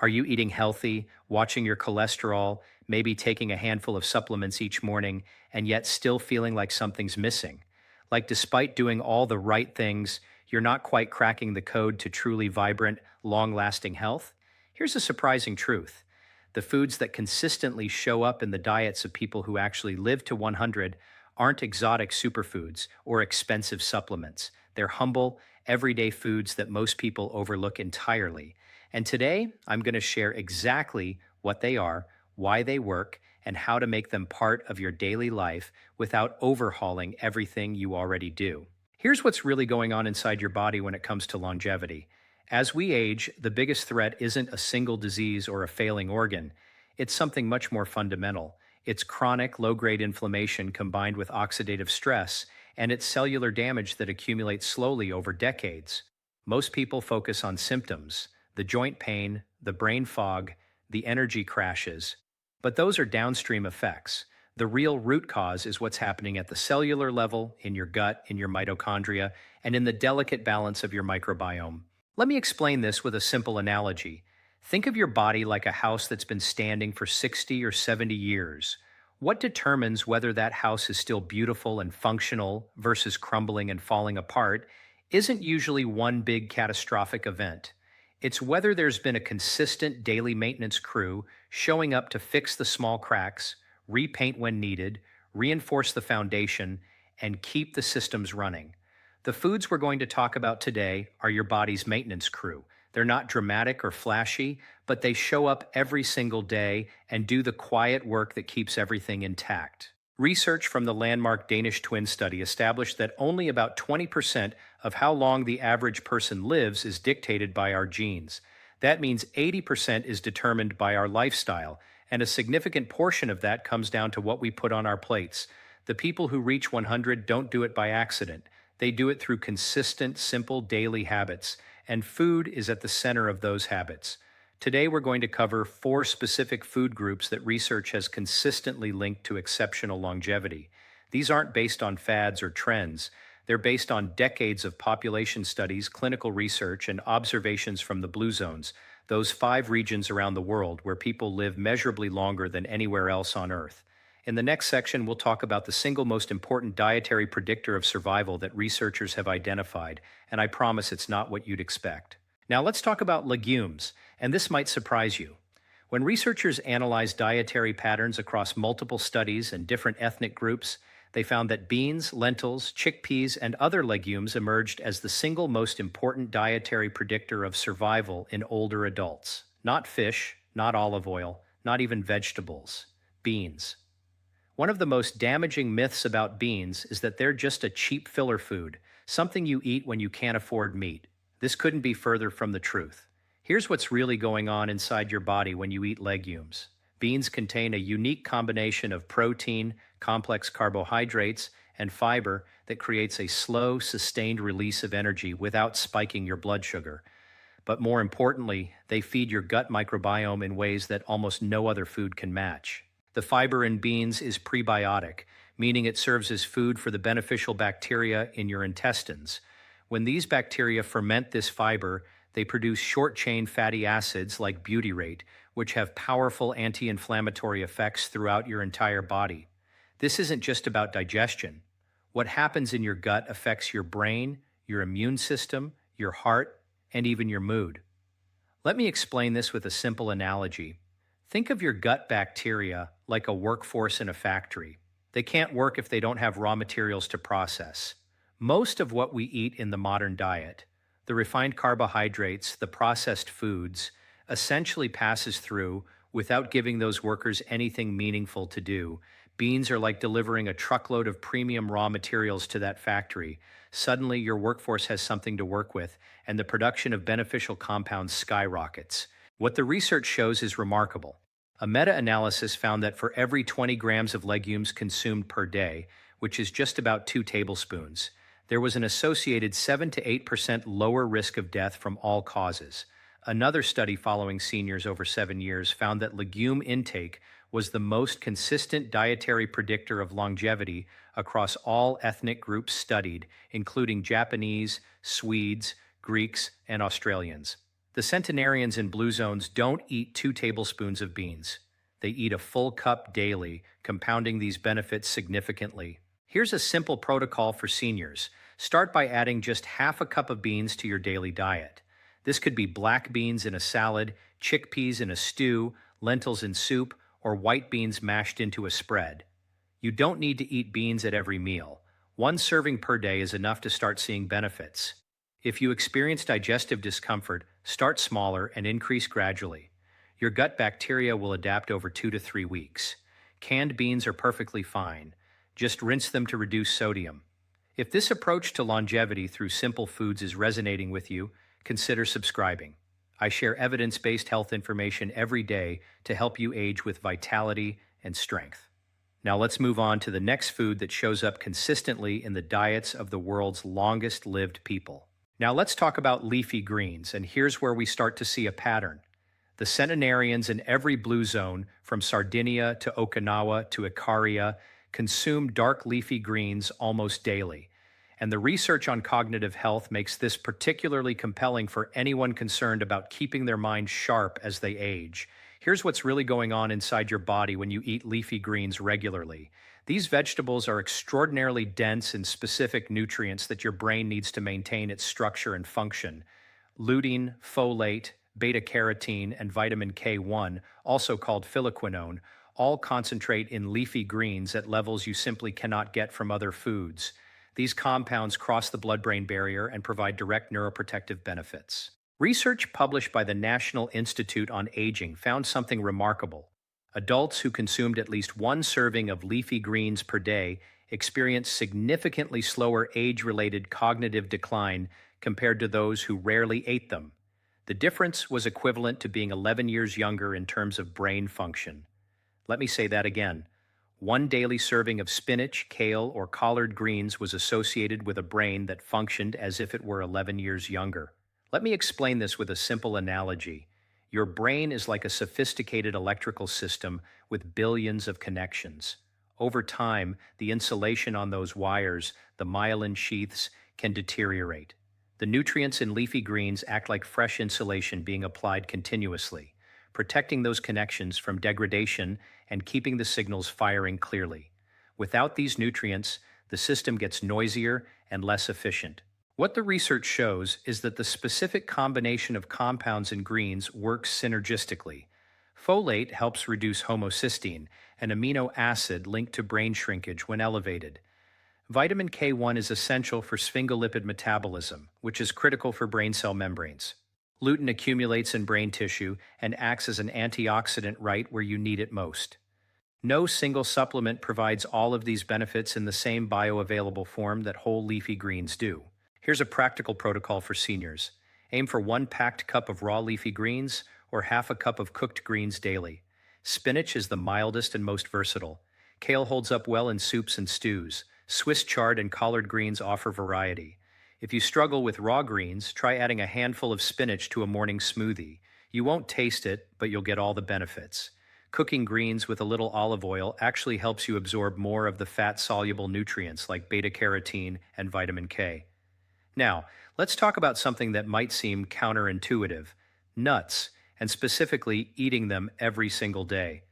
Are you eating healthy, watching your cholesterol, maybe taking a handful of supplements each morning, and yet still feeling like something's missing? Like, despite doing all the right things, you're not quite cracking the code to truly vibrant, long lasting health? Here's a surprising truth: the foods that consistently show up in the diets of people who actually live to 100 aren't exotic superfoods or expensive supplements. They're humble, everyday foods that most people overlook entirely. And today, I'm going to share exactly what they are, why they work, and how to make them part of your daily life without overhauling everything you already do. Here's what's really going on inside your body when it comes to longevity. As we age, the biggest threat isn't a single disease or a failing organ. It's something much more fundamental. It's chronic, low grade inflammation combined with oxidative stress, and it's cellular damage that accumulates slowly over decades. Most people focus on symptoms: the joint pain, the brain fog, the energy crashes. But those are downstream effects. The real root cause is what's happening at the cellular level, in your gut, in your mitochondria, and in the delicate balance of your microbiome. Let me explain this with a simple analogy. Think of your body like a house that's been standing for 60 or 70 years. What determines whether that house is still beautiful and functional versus crumbling and falling apart isn't usually one big catastrophic event. It's whether there's been a consistent daily maintenance crew showing up to fix the small cracks, repaint when needed, reinforce the foundation, and keep the systems running. The foods we're going to talk about today are your body's maintenance crew. They're not dramatic or flashy, but they show up every single day and do the quiet work that keeps everything intact. Research from the landmark Danish twin study established that only about 20% of how long the average person lives is dictated by our genes. That means 80% is determined by our lifestyle, and a significant portion of that comes down to what we put on our plates. The people who reach 100 don't do it by accident. They do it through consistent, simple daily habits, and food is at the center of those habits. Today, we're going to cover 4 specific food groups that research has consistently linked to exceptional longevity. These aren't based on fads or trends. They're based on decades of population studies, clinical research, and observations from the blue zones, those 5 regions around the world where people live measurably longer than anywhere else on Earth. In the next section, we'll talk about the single most important dietary predictor of survival that researchers have identified, and I promise it's not what you'd expect. Now let's talk about legumes, and this might surprise you. When researchers analyzed dietary patterns across multiple studies and different ethnic groups, they found that beans, lentils, chickpeas, and other legumes emerged as the single most important dietary predictor of survival in older adults. Not fish, not olive oil, not even vegetables. Beans. One of the most damaging myths about beans is that they're just a cheap filler food, something you eat when you can't afford meat. This couldn't be further from the truth. Here's what's really going on inside your body when you eat legumes. Beans contain a unique combination of protein, complex carbohydrates, and fiber that creates a slow, sustained release of energy without spiking your blood sugar. But more importantly, they feed your gut microbiome in ways that almost no other food can match. The fiber in beans is prebiotic, meaning it serves as food for the beneficial bacteria in your intestines. When these bacteria ferment this fiber, they produce short-chain fatty acids like butyrate, which have powerful anti-inflammatory effects throughout your entire body. This isn't just about digestion. What happens in your gut affects your brain, your immune system, your heart, and even your mood. Let me explain this with a simple analogy. Think of your gut bacteria like a workforce in a factory. They can't work if they don't have raw materials to process. Most of what we eat in the modern diet, the refined carbohydrates, the processed foods, essentially passes through without giving those workers anything meaningful to do. Beans are like delivering a truckload of premium raw materials to that factory. Suddenly, your workforce has something to work with, and the production of beneficial compounds skyrockets. What the research shows is remarkable. A meta-analysis found that for every 20 grams of legumes consumed per day, which is just about 2 tablespoons, there was an associated 7 to 8% lower risk of death from all causes. Another study following seniors over 7 years found that legume intake was the most consistent dietary predictor of longevity across all ethnic groups studied, including Japanese, Swedes, Greeks, and Australians. The centenarians in blue zones don't eat 2 tablespoons of beans. They eat a full cup daily, compounding these benefits significantly. Here's a simple protocol for seniors. Start by adding just half a cup of beans to your daily diet. This could be black beans in a salad, chickpeas in a stew, lentils in soup, or white beans mashed into a spread. You don't need to eat beans at every meal. One serving per day is enough to start seeing benefits. If you experience digestive discomfort, start smaller and increase gradually. Your gut bacteria will adapt over 2 to 3 weeks. Canned beans are perfectly fine. Just rinse them to reduce sodium. If this approach to longevity through simple foods is resonating with you, consider subscribing. I share evidence-based health information every day to help you age with vitality and strength. Now let's move on to the next food that shows up consistently in the diets of the world's longest-lived people. Now let's talk about leafy greens, and here's where we start to see a pattern. The centenarians in every blue zone, from Sardinia to Okinawa to Ikaria, consume dark leafy greens almost daily. And the research on cognitive health makes this particularly compelling for anyone concerned about keeping their mind sharp as they age. Here's what's really going on inside your body when you eat leafy greens regularly. These vegetables are extraordinarily dense in specific nutrients that your brain needs to maintain its structure and function. Lutein, folate, beta-carotene, and vitamin K1, also called phylloquinone, all concentrate in leafy greens at levels you simply cannot get from other foods. These compounds cross the blood-brain barrier and provide direct neuroprotective benefits. Research published by the National Institute on Aging found something remarkable. Adults who consumed at least one serving of leafy greens per day experienced significantly slower age-related cognitive decline compared to those who rarely ate them. The difference was equivalent to being 11 years younger in terms of brain function. Let me say that again. One daily serving of spinach, kale, or collard greens was associated with a brain that functioned as if it were 11 years younger. Let me explain this with a simple analogy. Your brain is like a sophisticated electrical system with billions of connections. Over time, the insulation on those wires, the myelin sheaths, can deteriorate. The nutrients in leafy greens act like fresh insulation being applied continuously, protecting those connections from degradation and keeping the signals firing clearly. Without these nutrients, the system gets noisier and less efficient. What the research shows is that the specific combination of compounds in greens works synergistically. Folate helps reduce homocysteine, an amino acid linked to brain shrinkage when elevated. Vitamin K1 is essential for sphingolipid metabolism, which is critical for brain cell membranes. Lutein accumulates in brain tissue and acts as an antioxidant right where you need it most. No single supplement provides all of these benefits in the same bioavailable form that whole leafy greens do. Here's a practical protocol for seniors. Aim for 1 packed cup of raw leafy greens or half a cup of cooked greens daily. Spinach is the mildest and most versatile. Kale holds up well in soups and stews. Swiss chard and collard greens offer variety. If you struggle with raw greens, try adding a handful of spinach to a morning smoothie. You won't taste it, but you'll get all the benefits. Cooking greens with a little olive oil actually helps you absorb more of the fat-soluble nutrients like beta-carotene and vitamin K. Now, let's talk about something that might seem counterintuitive: nuts, and specifically eating them every single day.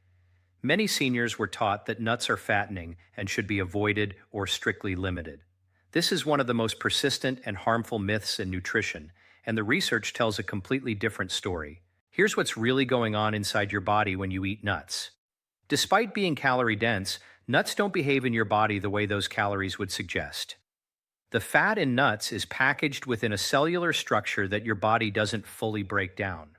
Many seniors were taught that nuts are fattening and should be avoided or strictly limited. This is one of the most persistent and harmful myths in nutrition, and the research tells a completely different story. Here's what's really going on inside your body when you eat nuts. Despite being calorie-dense, nuts don't behave in your body the way those calories would suggest. The fat in nuts is packaged within a cellular structure that your body doesn't fully break down.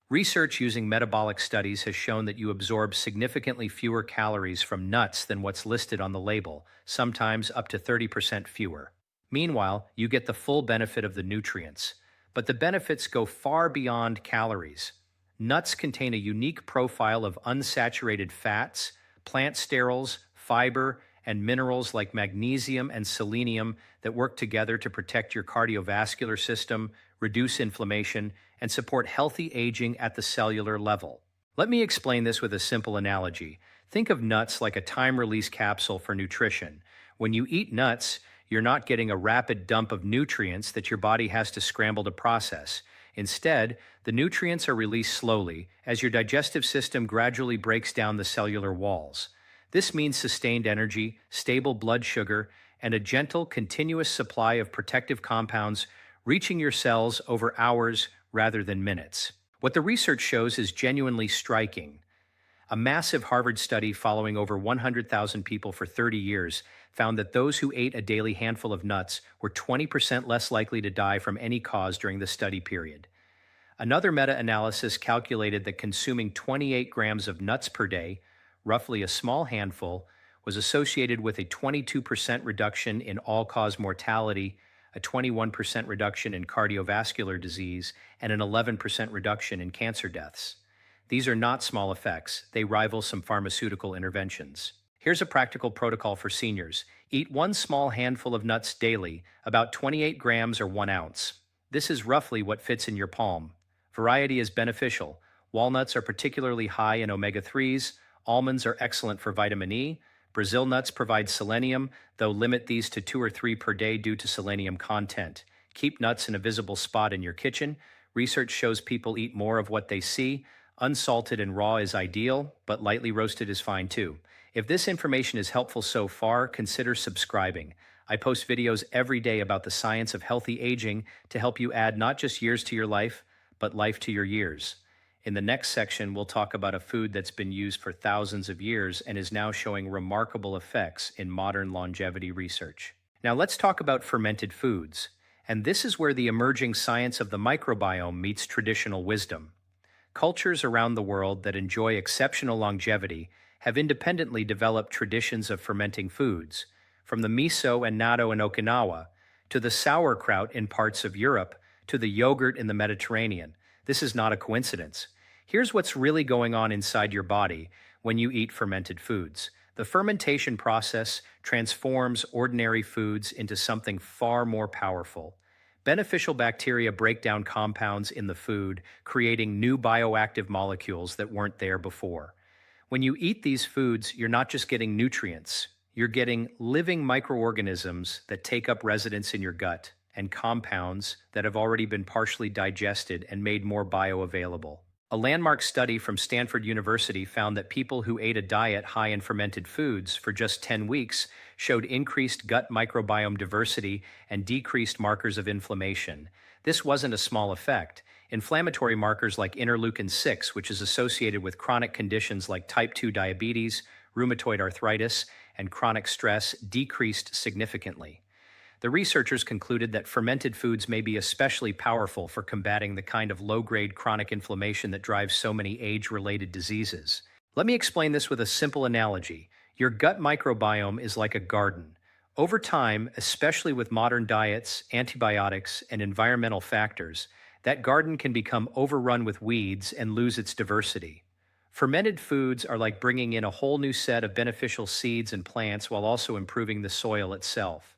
Research using metabolic studies has shown that you absorb significantly fewer calories from nuts than what's listed on the label, sometimes up to 30% fewer. Meanwhile, you get the full benefit of the nutrients. But the benefits go far beyond calories. Nuts contain a unique profile of unsaturated fats, plant sterols, fiber, and minerals like magnesium and selenium that work together to protect your cardiovascular system, reduce inflammation, and support healthy aging at the cellular level. Let me explain this with a simple analogy. Think of nuts like a time-release capsule for nutrition. When you eat nuts, you're not getting a rapid dump of nutrients that your body has to scramble to process. Instead, the nutrients are released slowly as your digestive system gradually breaks down the cellular walls. This means sustained energy, stable blood sugar, and a gentle, continuous supply of protective compounds reaching your cells over hours rather than minutes. What the research shows is genuinely striking. A massive Harvard study following over 100,000 people for 30 years found that those who ate a daily handful of nuts were 20% less likely to die from any cause during the study period. Another meta-analysis calculated that consuming 28 grams of nuts per day, roughly a small handful, was associated with a 22% reduction in all-cause mortality, a 21% reduction in cardiovascular disease, and an 11% reduction in cancer deaths. These are not small effects. They rival some pharmaceutical interventions. Here's a practical protocol for seniors. Eat one small handful of nuts daily, about 28 grams or 1 ounce. This is roughly what fits in your palm. Variety is beneficial. Walnuts are particularly high in omega-3s. Almonds are excellent for vitamin E. Brazil nuts provide selenium, though limit these to 2 or 3 per day due to selenium content. Keep nuts in a visible spot in your kitchen. Research shows people eat more of what they see. Unsalted and raw is ideal, but lightly roasted is fine too. If this information is helpful so far, consider subscribing. I post videos every day about the science of healthy aging to help you add not just years to your life, but life to your years. In the next section, we'll talk about a food that's been used for thousands of years and is now showing remarkable effects in modern longevity research. Now let's talk about fermented foods. And this is where the emerging science of the microbiome meets traditional wisdom. Cultures around the world that enjoy exceptional longevity have independently developed traditions of fermenting foods, from the miso and natto in Okinawa, to the sauerkraut in parts of Europe, to the yogurt in the Mediterranean. This is not a coincidence. Here's what's really going on inside your body when you eat fermented foods. The fermentation process transforms ordinary foods into something far more powerful. Beneficial bacteria break down compounds in the food, creating new bioactive molecules that weren't there before. When you eat these foods, you're not just getting nutrients, you're getting living microorganisms that take up residence in your gut and compounds that have already been partially digested and made more bioavailable. A landmark study from Stanford University found that people who ate a diet high in fermented foods for just 10 weeks showed increased gut microbiome diversity and decreased markers of inflammation. This wasn't a small effect. Inflammatory markers like interleukin-6, which is associated with chronic conditions like type 2 diabetes, rheumatoid arthritis, and chronic stress, decreased significantly. The researchers concluded that fermented foods may be especially powerful for combating the kind of low-grade chronic inflammation that drives so many age-related diseases. Let me explain this with a simple analogy. Your gut microbiome is like a garden. Over time, especially with modern diets, antibiotics, and environmental factors, that garden can become overrun with weeds and lose its diversity. Fermented foods are like bringing in a whole new set of beneficial seeds and plants while also improving the soil itself.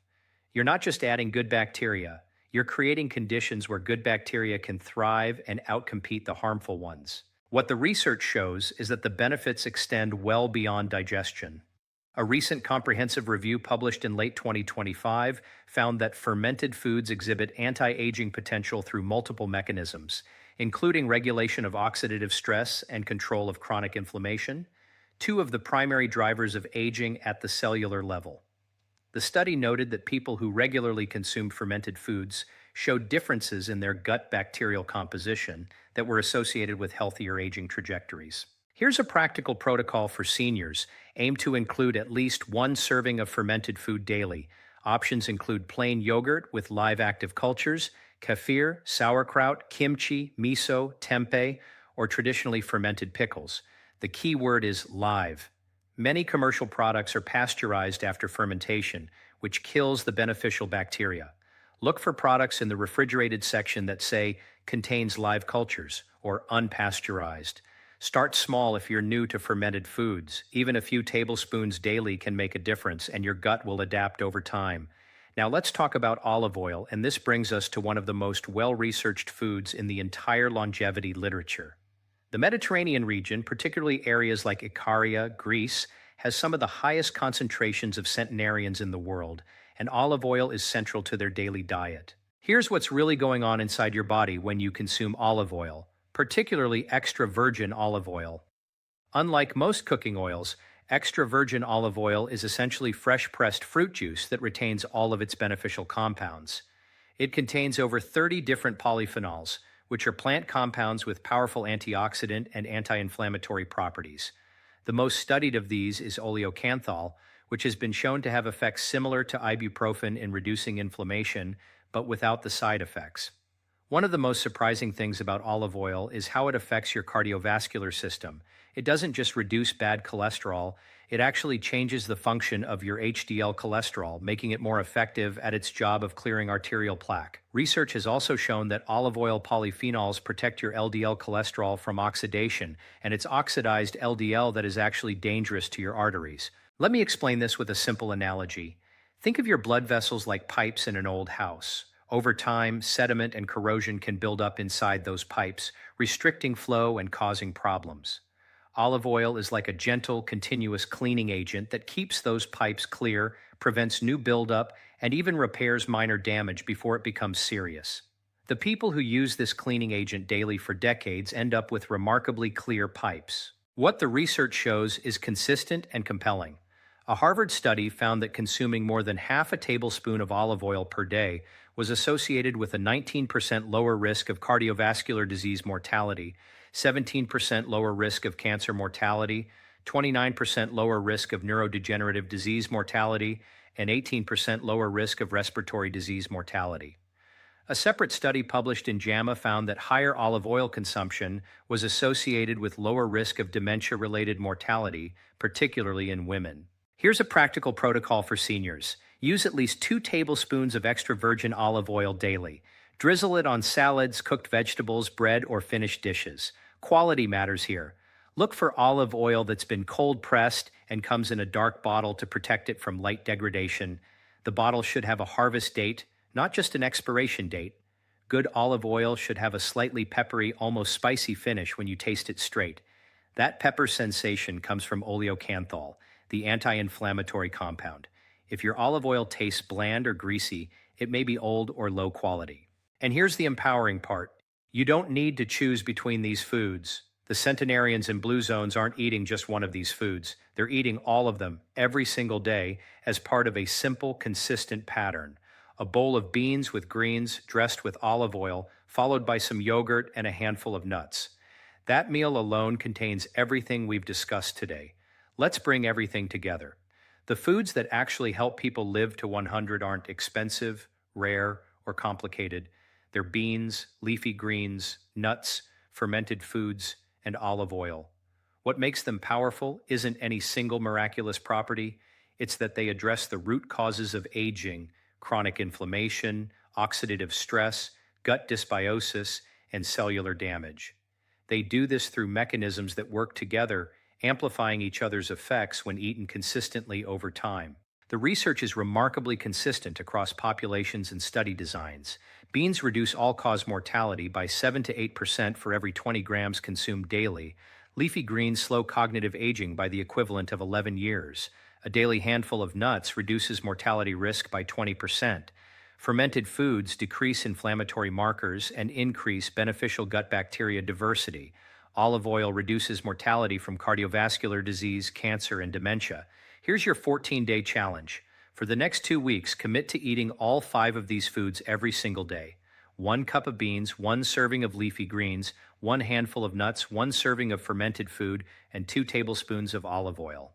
You're not just adding good bacteria, you're creating conditions where good bacteria can thrive and outcompete the harmful ones. What the research shows is that the benefits extend well beyond digestion. A recent comprehensive review published in late 2025 found that fermented foods exhibit anti-aging potential through multiple mechanisms, including regulation of oxidative stress and control of chronic inflammation, two of the primary drivers of aging at the cellular level. The study noted that people who regularly consumed fermented foods showed differences in their gut bacterial composition that were associated with healthier aging trajectories. Here's a practical protocol for seniors. Aim to include at least 1 serving of fermented food daily. Options include plain yogurt with live active cultures, kefir, sauerkraut, kimchi, miso, tempeh, or traditionally fermented pickles. The key word is live. Many commercial products are pasteurized after fermentation, which kills the beneficial bacteria. Look for products in the refrigerated section that say contains live cultures or unpasteurized. Start small if you're new to fermented foods. Even a few tablespoons daily can make a difference, and your gut will adapt over time. Now let's talk about olive oil, and this brings us to one of the most well-researched foods in the entire longevity literature. The Mediterranean region, particularly areas like Icaria, Greece, has some of the highest concentrations of centenarians in the world, and olive oil is central to their daily diet. Here's what's really going on inside your body when you consume olive oil, particularly extra virgin olive oil. Unlike most cooking oils, extra virgin olive oil is essentially fresh pressed fruit juice that retains all of its beneficial compounds. It contains over 30 different polyphenols, which are plant compounds with powerful antioxidant and anti-inflammatory properties. The most studied of these is oleocanthal, which has been shown to have effects similar to ibuprofen in reducing inflammation, but without the side effects. One of the most surprising things about olive oil is how it affects your cardiovascular system. It doesn't just reduce bad cholesterol, it actually changes the function of your HDL cholesterol, making it more effective at its job of clearing arterial plaque. Research has also shown that olive oil polyphenols protect your LDL cholesterol from oxidation, and it's oxidized LDL that is actually dangerous to your arteries. Let me explain this with a simple analogy. Think of your blood vessels like pipes in an old house. Over time, sediment and corrosion can build up inside those pipes, restricting flow and causing problems. Olive oil is like a gentle, continuous cleaning agent that keeps those pipes clear, prevents new buildup, and even repairs minor damage before it becomes serious. The people who use this cleaning agent daily for decades end up with remarkably clear pipes. What the research shows is consistent and compelling. A Harvard study found that consuming more than half a tablespoon of olive oil per day was associated with a 19% lower risk of cardiovascular disease mortality, 17% lower risk of cancer mortality, 29% lower risk of neurodegenerative disease mortality, and 18% lower risk of respiratory disease mortality. A separate study published in JAMA found that higher olive oil consumption was associated with lower risk of dementia-related mortality, particularly in women. Here's a practical protocol for seniors. Use at least 2 tablespoons of extra virgin olive oil daily. Drizzle it on salads, cooked vegetables, bread, or finished dishes. Quality matters here. Look for olive oil that's been cold pressed and comes in a dark bottle to protect it from light degradation. The bottle should have a harvest date, not just an expiration date. Good olive oil should have a slightly peppery, almost spicy finish when you taste it straight. That pepper sensation comes from oleocanthal, the anti-inflammatory compound. If your olive oil tastes bland or greasy, it may be old or low quality. And here's the empowering part. You don't need to choose between these foods. The centenarians in blue zones aren't eating just one of these foods. They're eating all of them every single day as part of a simple, consistent pattern. A bowl of beans with greens dressed with olive oil, followed by some yogurt and a handful of nuts. That meal alone contains everything we've discussed today. Let's bring everything together. The foods that actually help people live to 100 aren't expensive, rare, or complicated. They're beans, leafy greens, nuts, fermented foods, and olive oil. What makes them powerful isn't any single miraculous property, it's that they address the root causes of aging, chronic inflammation, oxidative stress, gut dysbiosis, and cellular damage. They do this through mechanisms that work together, amplifying each other's effects when eaten consistently over time. The research is remarkably consistent across populations and study designs. Beans reduce all-cause mortality by 7 to 8% for every 20 grams consumed daily. Leafy greens slow cognitive aging by the equivalent of 11 years. A daily handful of nuts reduces mortality risk by 20%. Fermented foods decrease inflammatory markers and increase beneficial gut bacteria diversity. Olive oil reduces mortality from cardiovascular disease, cancer, and dementia. Here's your 14-day challenge. For the next 2 weeks, commit to eating all 5 of these foods every single day. 1 cup of beans, 1 serving of leafy greens, 1 handful of nuts, 1 serving of fermented food, and 2 tablespoons of olive oil.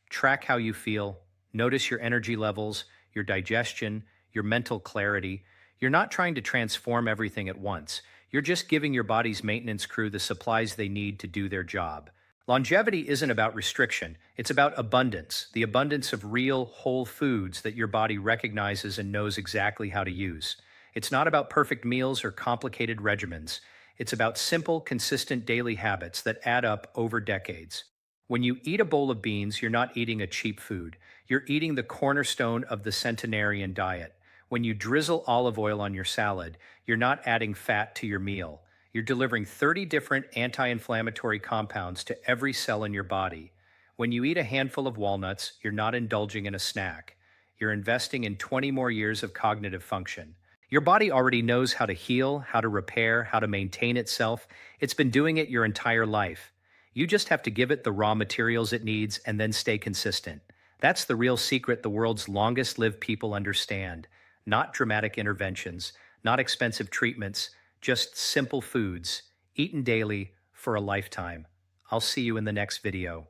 Track how you feel. Notice your energy levels, your digestion, your mental clarity. You're not trying to transform everything at once. You're just giving your body's maintenance crew the supplies they need to do their job. Longevity isn't about restriction, it's about abundance, the abundance of real, whole foods that your body recognizes and knows exactly how to use. It's not about perfect meals or complicated regimens. It's about simple, consistent daily habits that add up over decades. When you eat a bowl of beans, you're not eating a cheap food. You're eating the cornerstone of the centenarian diet. When you drizzle olive oil on your salad, you're not adding fat to your meal. You're delivering 30 different anti-inflammatory compounds to every cell in your body. When you eat a handful of walnuts, you're not indulging in a snack. You're investing in 20 more years of cognitive function. Your body already knows how to heal, how to repair, how to maintain itself. It's been doing it your entire life. You just have to give it the raw materials it needs and then stay consistent. That's the real secret the world's longest lived people understand. Not dramatic interventions, not expensive treatments, just simple foods, eaten daily for a lifetime. I'll see you in the next video.